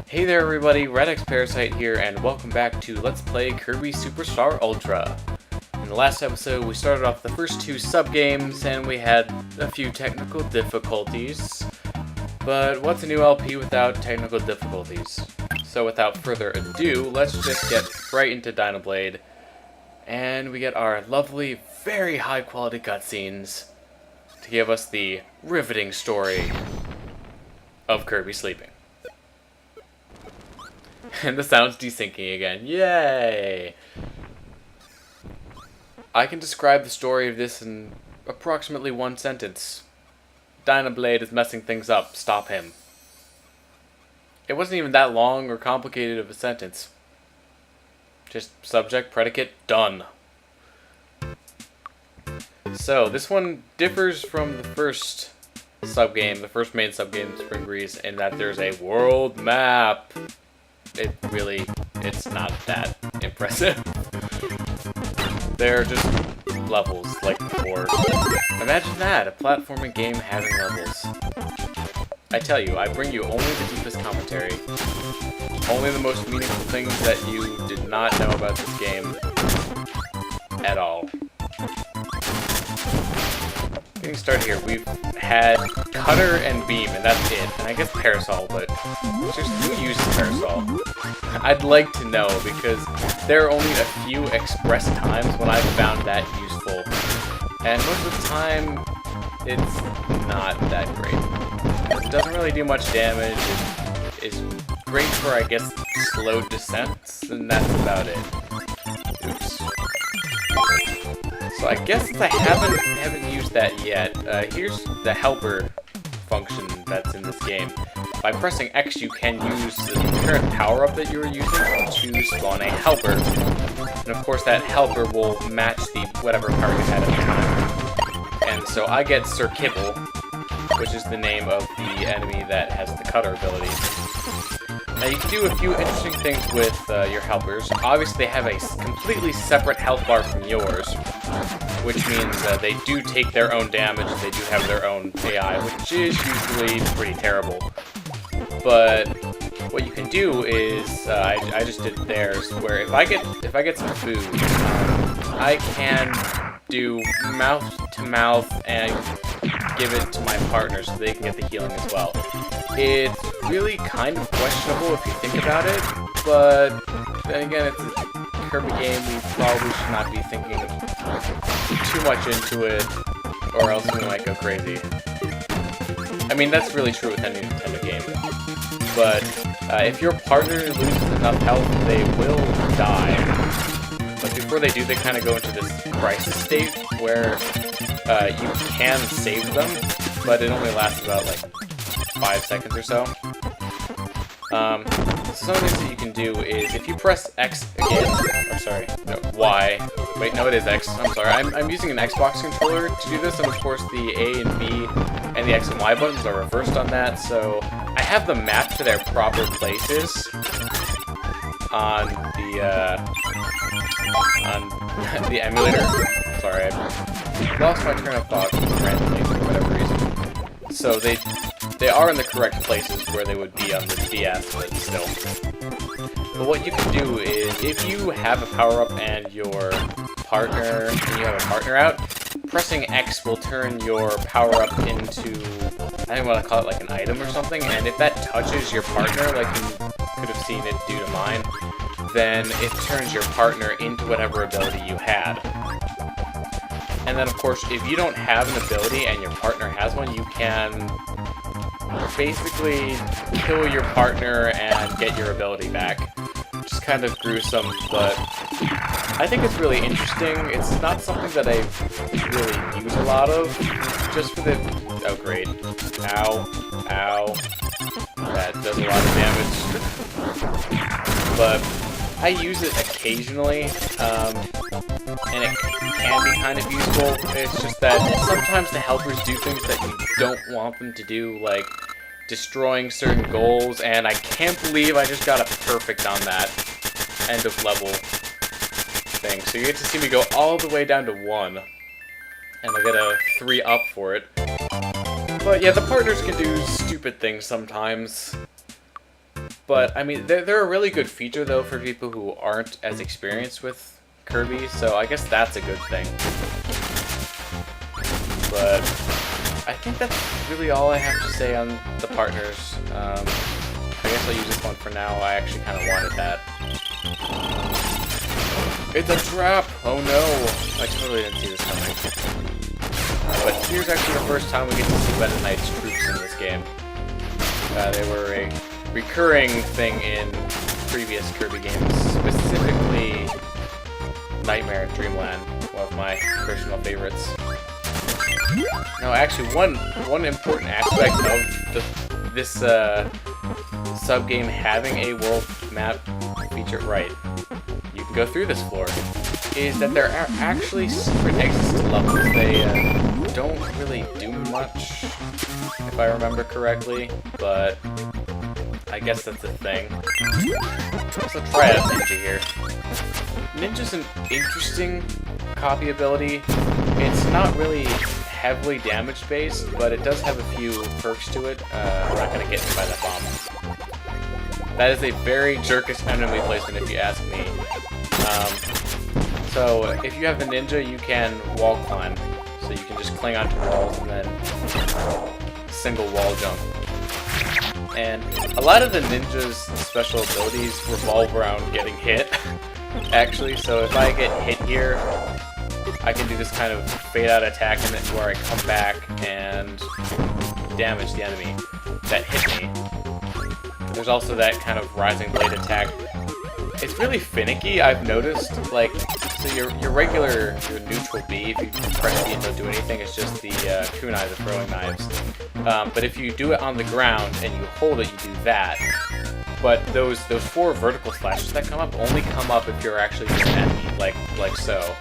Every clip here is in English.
Hey there everybody, redxparasite here, and welcome back to Let's Play Kirby Superstar Ultra. In the last episode, we started off the first two sub-games, and we had a few technical difficulties. But what's a new LP without technical difficulties? So without further ado, let's just get right into Dynablade. And we get our lovely, very high quality cutscenes to give us the riveting story of Kirby sleeping. And the sound's desyncing again. Yay! I can describe the story of this in approximately one sentence. Dynablade is messing things up. Stop him. It wasn't even that long or complicated of a sentence. Just subject, predicate, done. So, this one differs from the first sub-game, the first main sub-game, Spring Breeze, in that there's a world map. It's not that impressive. They're just levels, like before. Imagine that, a platforming game having levels. I tell you, I bring you only the deepest commentary. Only the most meaningful things that you did not know about this game at all. Getting started here, we've had Cutter and Beam, and that's it. And I guess Parasol, but just who uses Parasol? I'd like to know, because there are only a few express times when I've found that useful. And most of the time, it's not that great. It doesn't really do much damage. It's great for, I guess, slow descents, and that's about it. Oops. So I guess since I haven't used that yet, here's the helper function that's in this game. By pressing X, you can use the current power-up that you were using to spawn a helper. And of course that helper will match the whatever power you had at the time. And so I get Sir Kibble, which is the name of the enemy that has the cutter ability. Now you can do a few interesting things with your helpers. Obviously they have a completely separate health bar from yours, which means they do take their own damage, they do have their own AI, which is usually pretty terrible. But what you can do is, I just did theirs, where if I get some food, I can do mouth to mouth and give it to my partner so they can get the healing as well. It's really kind of questionable if you think about it, but then again, it's a Kirby game. We probably should not be thinking too much into it, or else we might go crazy. I mean, that's really true with any Nintendo game. But if your partner loses enough health, they will die. But before they do, they kind of go into this crisis state where you can save them, but it only lasts about like 5 seconds or so. Some of the things that you can do is if you press X again, or sorry, no, Y. Wait, no, it is X. I'm sorry. I'm using an Xbox controller to do this, and of course the A and B and the X and Y buttons are reversed on that, so I have them mapped to their proper places on the emulator. Sorry, I lost my train of thought randomly for whatever reason. So they are in the correct places where they would be on the DS, but still. But what you can do is, if you have a power-up and you have a partner out, pressing X will turn your power-up into, I don't want to call it like an item or something, and if that touches your partner, like you could have seen it do to mine, then it turns your partner into whatever ability you had. And then of course, if you don't have an ability and your partner has one, you can basically kill your partner and get your ability back. Which is kind of gruesome, but I think it's really interesting. It's not something that I really use a lot of, just for the... Oh great. Ow. Ow. That does a lot of damage. But I use it occasionally, and it can be kind of useful. It's just that sometimes the helpers do things that you don't want them to do, like destroying certain goals, and I can't believe I just got a perfect on that end of level thing. So you get to see me go all the way down to 1, and I'll get a 3 up for it. But yeah, the partners can do stupid things sometimes. But, I mean, they're a really good feature, though, for people who aren't as experienced with Kirby, so I guess that's a good thing. But I think that's really all I have to say on the partners. I guess I'll use this one for now. I actually kind of wanted that. It's a trap! Oh no! I totally didn't see this coming. But here's actually the first time we get to see Meta Knight's troops in this game. They were a recurring thing in previous Kirby games, specifically Nightmare in Dreamland, one of my personal favorites. No, actually, one important aspect of this sub-game having a world map feature, right, you can go through this floor, is that there are actually secret exits to levels. They don't really do much, if I remember correctly, but I guess that's a thing. Let's try out Ninja here. Ninja's an interesting copy ability. It's not really heavily damage based, but it does have a few perks to it. I'm not gonna get hit by that bomb. That is a very jerkish enemy placement if you ask me. So if you have the ninja, you can wall climb. So you can just cling onto walls and then single wall jump. And a lot of the ninja's special abilities revolve around getting hit, actually. So if I get hit here, I can do this kind of fade out attack in it where I come back and damage the enemy that hit me. There's also that kind of rising blade attack. It's really finicky, I've noticed. Like, so your neutral B, if you press B and don't do anything, it's just the kunai, the throwing knives. But if you do it on the ground and you hold it, you do that. But those 4 vertical slashes that come up only come up if you're actually doing an enemy, like so.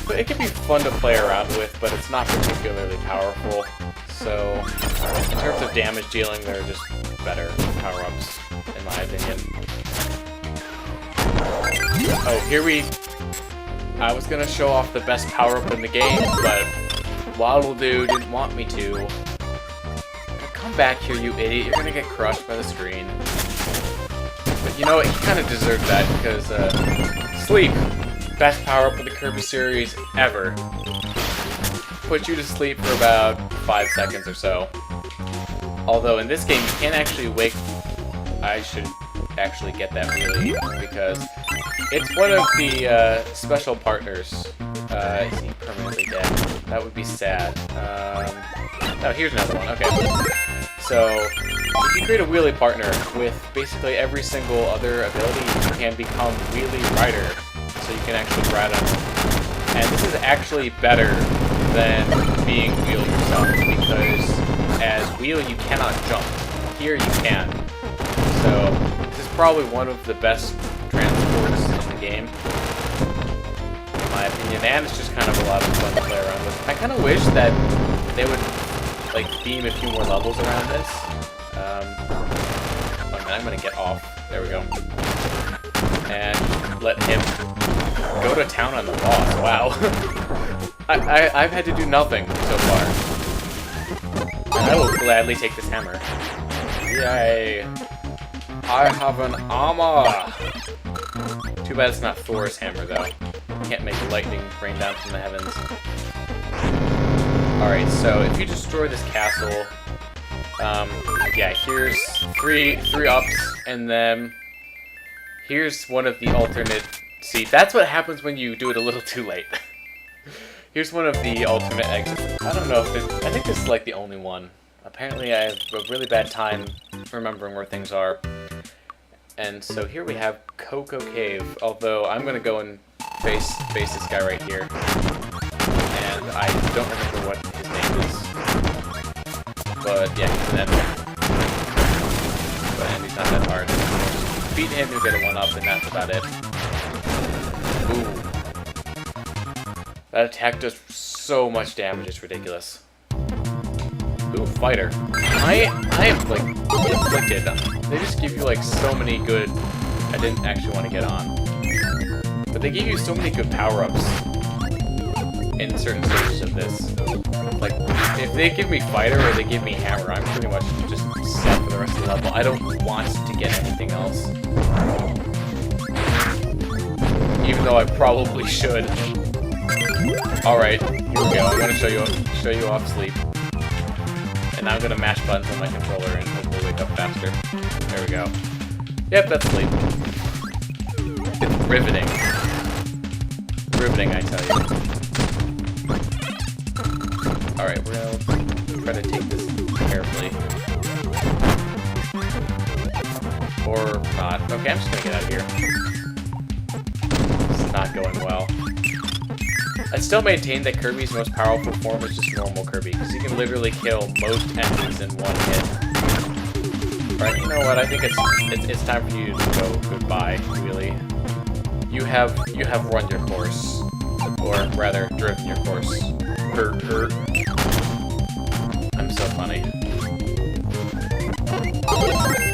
But it can be fun to play around with, but it's not particularly powerful. So, in terms of damage dealing, they're just better power-ups, in my opinion. Oh, I was gonna show off the best power-up in the game, but Waddle Doo didn't want me to. Come back here, you idiot. You're gonna get crushed by the screen. But you know what? You kind of deserve that, because, sleep! Best power-up of the Kirby series ever. Put you to sleep for about 5 seconds or so. Although in this game you can't actually wake... I should actually get that really, because it's one of the special partners. Is he permanently dead? That would be sad. Oh, here's another one. Okay. So, if you create a wheelie partner with basically every single other ability, you can become Wheelie Rider. So you can actually ride on them. And this is actually better than being Wheel yourself, because as Wheel you cannot jump. Here you can. So this is probably one of the best transports in the game, in my opinion, and it's just kind of a lot of fun to play around with. I kind of wish that they would like theme a few more levels around this. Oh man, I'm gonna get off. There we go. And let him go to town on the boss. Wow. I've had to do nothing so far. And I will gladly take this hammer. Yay. I have an armor! Too bad it's not Thor's hammer, though. Can't make lightning rain down from the heavens. Alright, so if you destroy this castle, yeah, here's three ups, and then here's one of the alternate... See, that's what happens when you do it a little too late. Here's one of the alternate exits. I don't know if this... I think this is like the only one. Apparently I have a really bad time remembering where things are. And so here we have Coco Cave, although I'm going to go and face this guy right here. And I don't remember what his name is. But yeah, he's an enemy. But he's not that hard. Just beat him, you get a 1-up, and that's about it. Ooh. That attack does so much damage, it's ridiculous. Ooh, fighter. I am, like, inflicted. They just give you, like, so many good... I didn't actually want to get on. But they give you so many good power-ups in certain stages of this. Like, if they give me fighter or they give me hammer, I'm pretty much just set for the rest of the level. I don't want to get anything else. Even though I probably should. Alright, here we go. I'm gonna show you off sleep. And now I'm gonna mash buttons on my controller and hopefully wake up faster. There we go. Yep, that's sleep. It's riveting. Riveting, I tell you. Alright, we're gonna try to take this carefully. Or not. Okay, I'm just gonna get out of here. This is not going well. I still maintain that Kirby's most powerful form is just normal Kirby, because he can literally kill most enemies in one hit. Alright, you know what? I think it's time for you to go goodbye, really. You have run your course. Or rather, driven your course. Hurt. I'm so funny.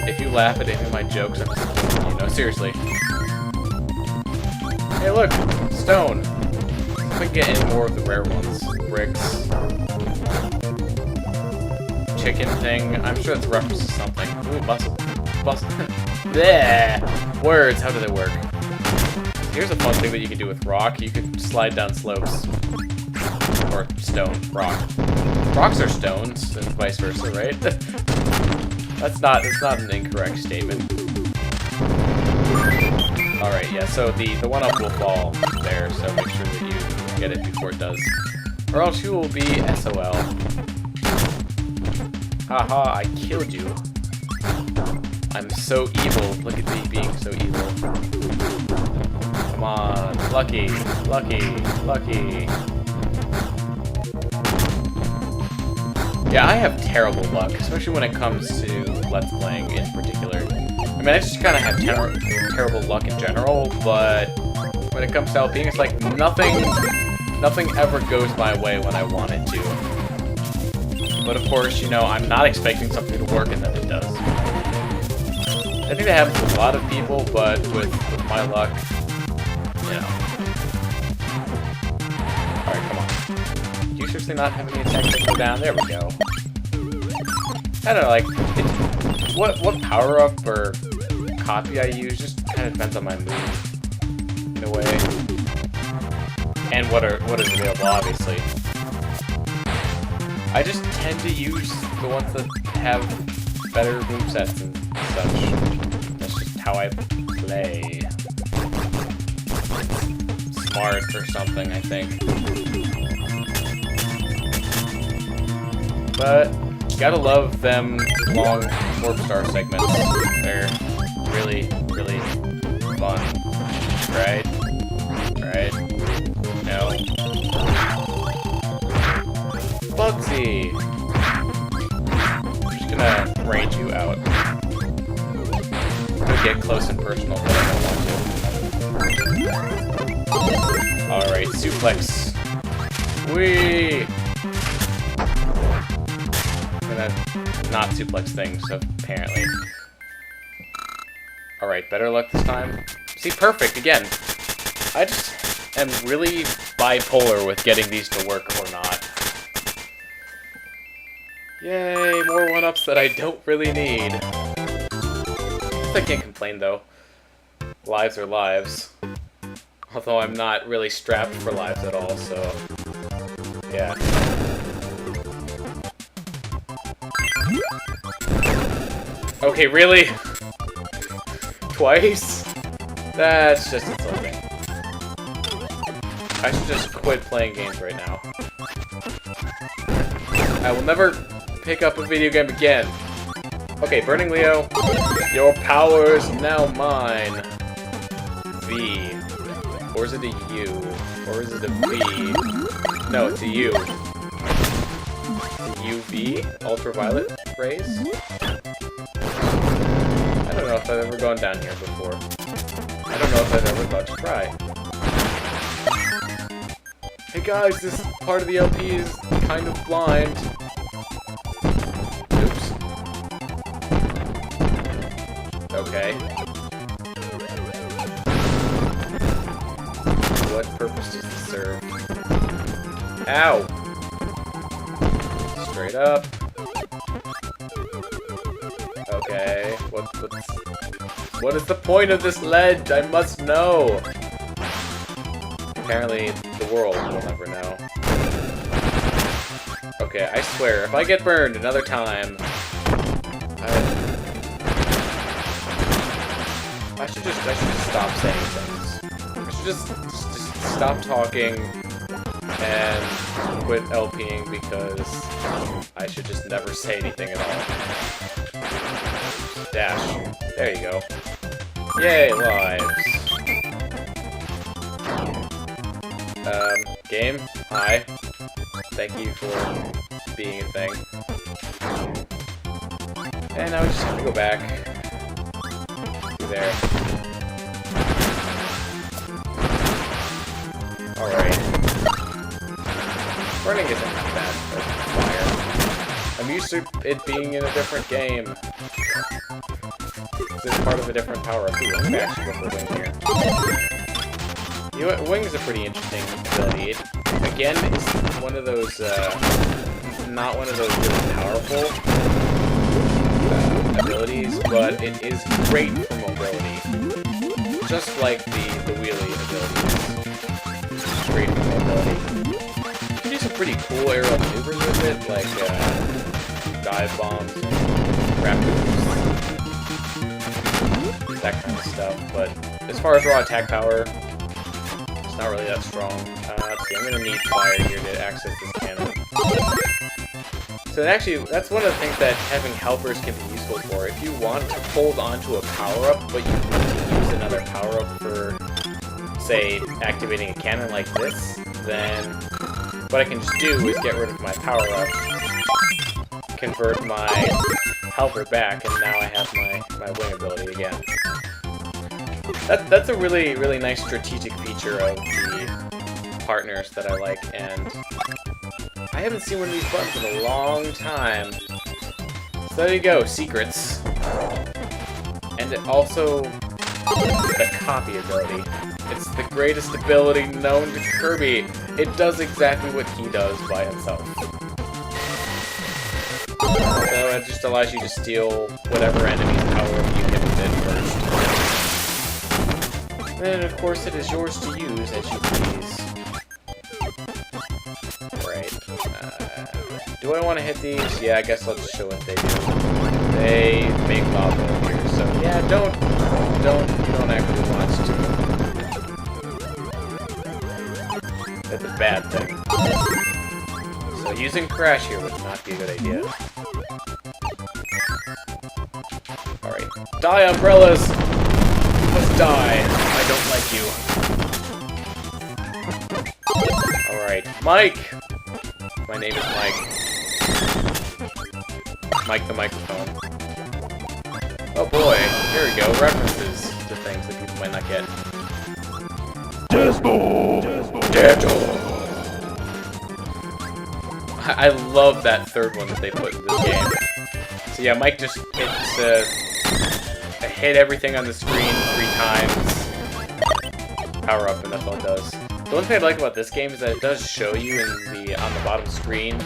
If you laugh at any of my jokes, I'm just kidding you. No, seriously. Hey look! Stone! If we can get any more of the rare ones. Bricks. Chicken thing. I'm sure that's a reference to something. Ooh, bustle. Bleh! Words, how do they work? Here's a fun thing that you can do with rock. You can slide down slopes. Or stone. Rock. Rocks are stones, and vice versa, right? That's not an incorrect statement. Alright, yeah, so the 1-up will fall there, so make sure that you get it before it does. Or else you will be SOL. Haha, I killed you. I'm so evil. Look at me being so evil. Come on. Lucky. Yeah, I have terrible luck, especially when it comes to Let's Playing in particular. I mean, I just kind of have terrible luck in general, but when it comes to LPing, it's like nothing ever goes my way when I want it to. But of course, you know, I'm not expecting something to work and then it does. I think that happens with a lot of people, but with my luck, you know. Alright, come on. Do you seriously not have any attacks that go down? There we go. I don't know, like, what power-up or copy I use just kind of depends on my mood, in a way. And what is available, obviously. I just tend to use the ones that have better movesets and such. That's just how I play. Smart or something, I think. But you gotta love them long Warp Star segments. They're really, really fun. Right? Right? No. Bugsy! I'm just gonna range you out. I'm gonna get close and personal, but I don't want to. Alright, suplex. Whee! I'm gonna not suplex things, apparently. Alright, better luck this time. See, perfect, again. I just am really bipolar with getting these to work or not. Yay, more 1-ups that I don't really need. I can't complain, though. Lives are lives. Although I'm not really strapped for lives at all, so... yeah. Okay, really? Twice? That's just insulting. I should just quit playing games right now. I will never pick up a video game again. Okay, Burning Leo, your power is now mine. V. Or is it a U? Or is it a V? No, it's a U. UV? Ultraviolet rays? I don't know if I've ever gone down here before. I don't know if I've ever thought to try. Hey guys, this part of the LP is kind of blind. Oops. Okay. What purpose does this serve? Ow! Straight up. What is the point of this ledge? I must know. Apparently, the world will never know. Okay, I swear, if I get burned another time, I should just stop saying things. I should just stop talking and quit LPing because I should just never say anything at all. Dash. There you go. Yay, lives. Game? Hi. Thank you for being a thing. And now we just have to go back. Through there. Alright. Burning isn't that bad for fire. I'm used to it being in a different game. This is part of a different power-up. Ooh, I'm gonna actually go for Wing here. You know what? Wing is a pretty interesting ability. It, again, is one of those, not one of those really powerful abilities, but it is great for mobility. Just like the wheelie ability is great for mobility. You can do some pretty cool aerial maneuvers with it, like, dive bombs and raptors. That kind of stuff, but as far as raw attack power, it's not really that strong. Let's see, I'm gonna need fire here to access this cannon. So actually, that's one of the things that having helpers can be useful for. If you want to hold onto a power-up, but you want to use another power-up for, say, activating a cannon like this, then what I can just do is get rid of my power-up, convert my helper back, and now I have my wing ability again. That's a really, really nice strategic feature of the partners that I like, and I haven't seen one of these buttons in a long time. So there you go, secrets. And it also, the copy ability. It's the greatest ability known to Kirby. It does exactly what he does by himself. So it just allows you to steal whatever enemy's power you hit with it first. And of course it is yours to use as you please. Right. Do I want to hit these? Yeah, I guess I'll just show what they do. They make lava here, so yeah, don't actually want to. That's a bad thing. So using Crash here would not be a good idea. Alright. Die, umbrellas! You must die. I don't like you. Alright. Mike! My name is Mike. Mike the microphone. Oh boy. Here we go. References to things that people might not get. I love that third one that they put in this game. So yeah, Mike just hit everything on the screen 3 times. Power up, and that's all it does. The one thing I like about this game is that it does show you on the bottom screen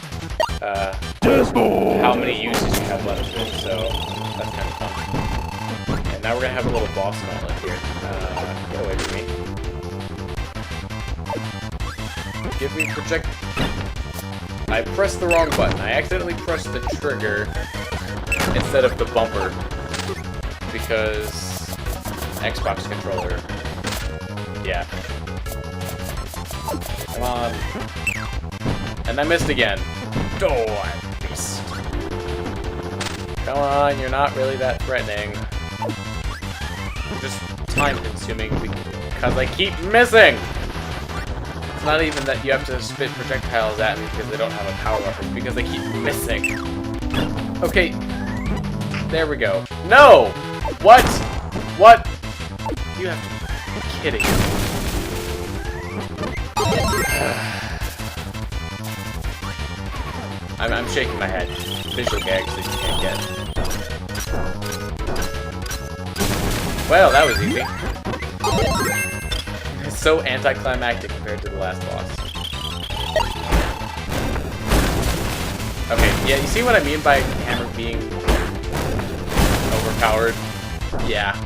how many uses you have left of it. So that's kind of fun. And now we're gonna have a little boss gauntlet here. Get away from me. Give me project. I pressed the wrong button. I accidentally pressed the trigger instead of the bumper because Xbox controller. Yeah. Come on. And I missed again. Oh, I missed. Come on, you're not really that threatening. Just time-consuming because I keep missing. It's not even that you have to spit projectiles at me because they don't have a power-up. It's because I keep missing. Okay. There we go. No! What? What? You have to be kidding me. I'm shaking my head. Visual gags that you can't get. Well, that was easy. It's so anticlimactic compared to the last boss. Okay, yeah, you see what I mean by Hammer being overpowered? Yeah.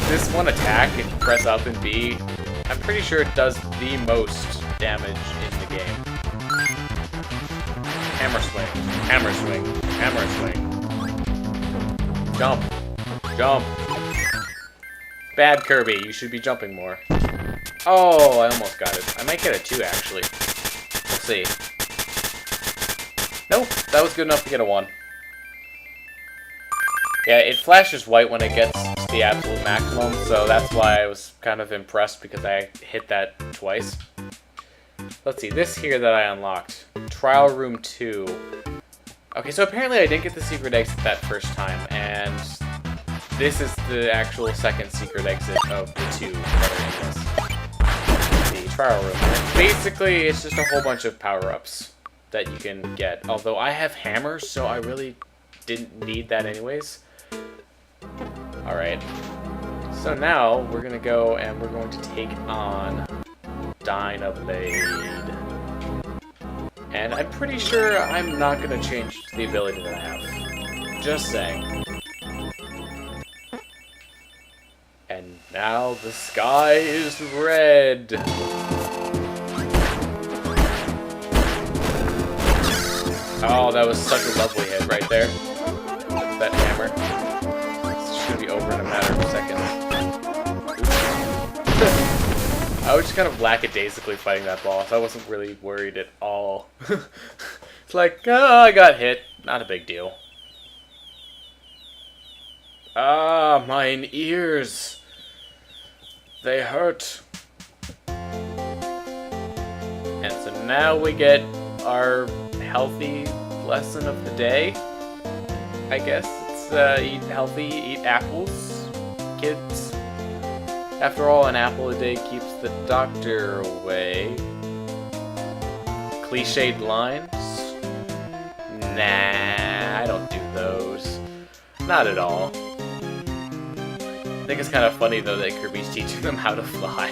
This one attack, if you press up and B, I'm pretty sure it does the most damage in the game. Hammer swing, hammer swing, hammer swing. Jump. Jump. Bad Kirby, you should be jumping more. Oh, I almost got it. I might get a 2, actually. We'll see. Nope, that was good enough to get a 1. Yeah, it flashes white when it gets to the absolute maximum, so that's why I was kind of impressed because I hit that twice. Let's see, this here that I unlocked. Trial Room 2. Okay, so apparently I didn't get the secret exit that first time, and this is the actual second secret exit of the 2 that are in this. The Trial Room. And basically, it's just a whole bunch of power-ups that you can get. Although I have hammers, so I really didn't need that anyways. Alright. So now, we're going to go and we're going to take on Dynablade. And I'm pretty sure I'm not going to change the ability that I have. Just saying. And now the sky is red. Oh, that was such a lovely hit right there. That's that hammer. This should be over in a matter of seconds. I was just kind of lackadaisically fighting that boss. I wasn't really worried at all. It's like, oh, I got hit. Not a big deal. Ah, mine ears. They hurt. And so now we get our healthy lesson of the day. I guess it's eat healthy, eat apples, kids. After all, an apple a day keeps the doctor away. Cliched lines? Nah, I don't do those. Not at all. I think it's kind of funny though that Kirby's teaching them how to fly.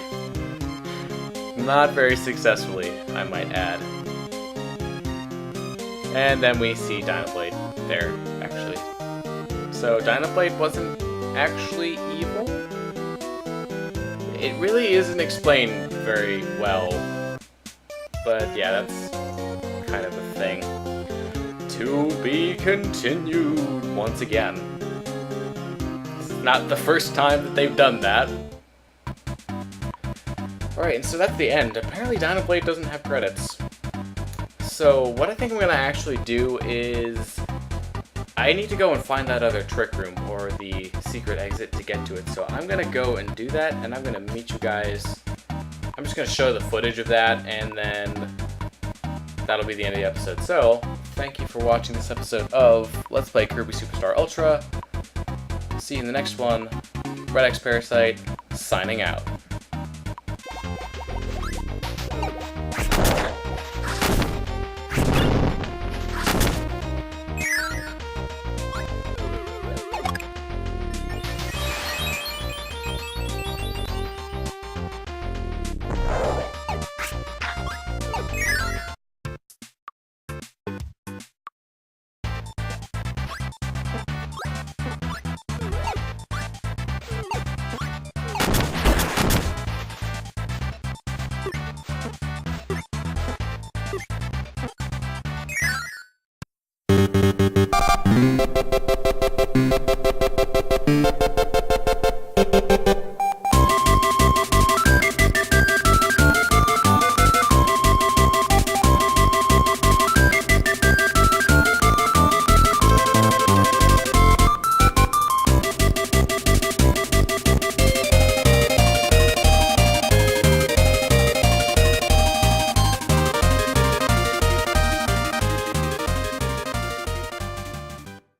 Not very successfully, I might add. And then we see Dynablade there, actually. So Dynablade wasn't actually evil? It really isn't explained very well. But yeah, that's kind of a thing. To be continued once again. This is not the first time that they've done that. Alright, and so that's the end. Apparently Dynablade doesn't have credits. So what I think I'm going to actually do is I need to go and find that other trick room or the secret exit to get to it. So I'm going to go and do that, and I'm going to meet you guys. I'm just going to show the footage of that, and then that'll be the end of the episode. So thank you for watching this episode of Let's Play Kirby Superstar Ultra. See you in the next one. redxparasite signing out.